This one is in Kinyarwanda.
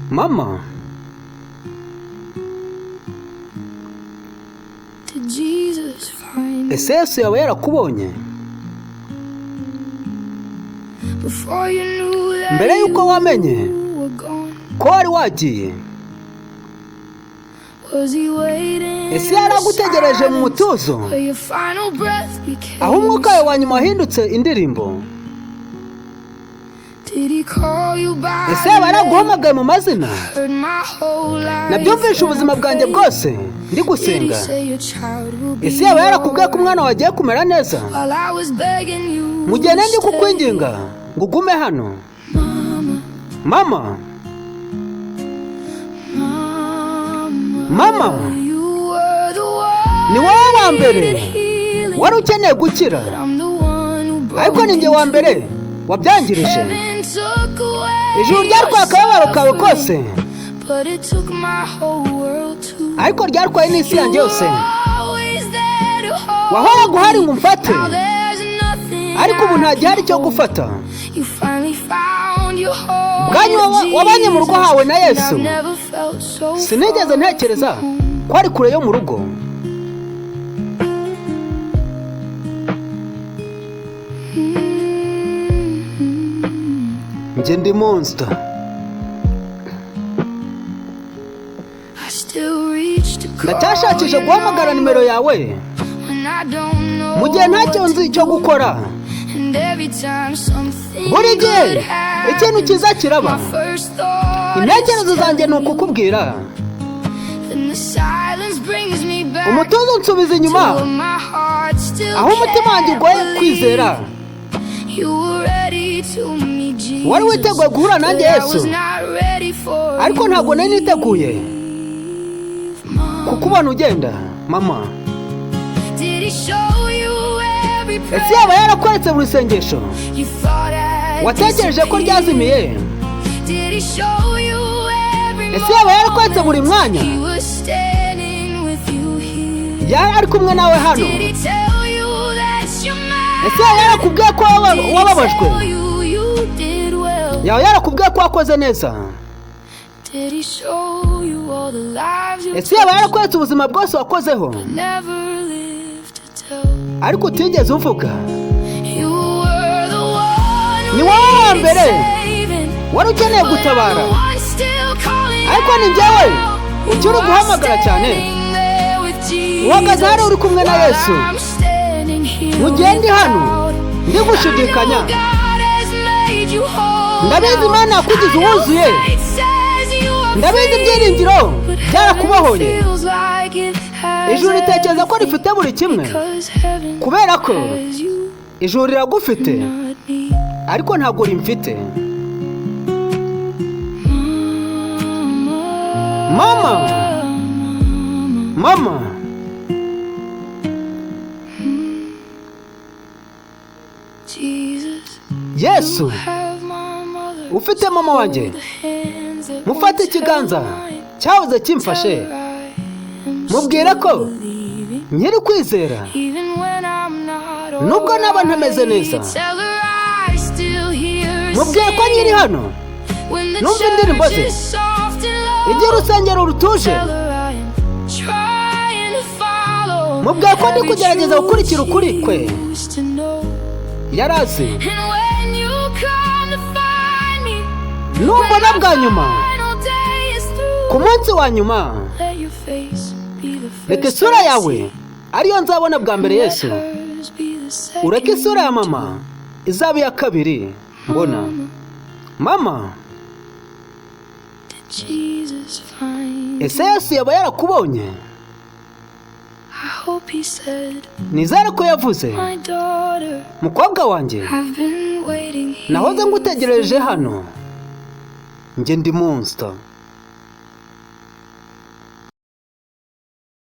Mama, ese Yesu yaba yarakubonye? Mbere yuko wamenye ko wari wagiye, ese yaragutegereje mu mutuzo aho umwuka wawe wa nyuma wahindutse indirimbo? Ese yaba yaraguhamagaye mu mazina? Nabyumvishe ubuzima bwanjye bwose ndi gusenga. Ese yaba yarakubwiye ko umwana wagiye kumera neza mu gihe ndi kukwinginga ngo ugume hano? Mama, mama, ni wowe wa mbere wari ukeneye gukira, ariko ni njye wa mbere wabyangirije. Ijuru ryatwaye akababaro kawe kose, ariko ryatwaye n'isi yanjye yose. Wahoraga uhari ngo umfate, ariko ubu nta gihari cyo gufata. Bwanyu wabanye mu rugo hawe na Yesu, sinigeze ntekereza ko ari kure yo mu rugo. Njye ndi monster. Ndacyashakisha guhamagara nimero yawe mu gihe ntacyo nzi cyo gukora. Buri gihe ikintu cyiza kiraba, intekerezo zanjye ni ukukubwira. Umutuzo unsubiza inyuma aho umutima wanjye ugoye kwizera. Wari witeguye guhura nanjye Yesu, ariko ntabwo nari niteguye kukubona ugenda. Mama, ese yaba yarakweretse buri sengesho watekereje ko ryazimiye? Ese yaba yarakweretse buri mwanya yari ari kumwe nawe hano? Ese yaba yarakubwiye ko wababajwe? Yaba yarakubwiye ko wakoze neza? Ese yaba yarakweretse ubuzima bwose wakozeho ariko utigeze uvuga? Ni wowe wa mbere wari ukeneye gutabara, ariko ni njyewe ukiri guhamagara cyane. Uhagaze hano uri kumwe na Yesu mu gihe ndi hano ndi gushidikanya. Ndabizi Imana yakugize uwuzuye, ndabizi ibyiringiro byarakubohoye. Ijuru ritekereza ko rifite buri kimwe, kubera ko ijuru riragufite ariko ntabwo rimfite. Mama, mama, Yesu ufite mama wanjye, mufate ikiganza cyahoze kimfashe, mubwire ko nkiri kwizera nubwo naba ntameze neza. Mubwire ko nkiri hano numva indirimbo ze, igihe urusengero rutuje. Mubwire ko ndi kugerageza gukurikira ukuri kwe. Yarazi numbona bwa nyuma ku munsi wa nyuma, reka isura yawe ariyo nzabona bwa mbere Yesu. Ureke isura ya mama izaba iya kabiri mbona. Mama, ese Yesu yaba yarakubonye? Nizere ko yavuze, mukobwa wanjye, nahoze ngutegereje hano. Njye ndi monster.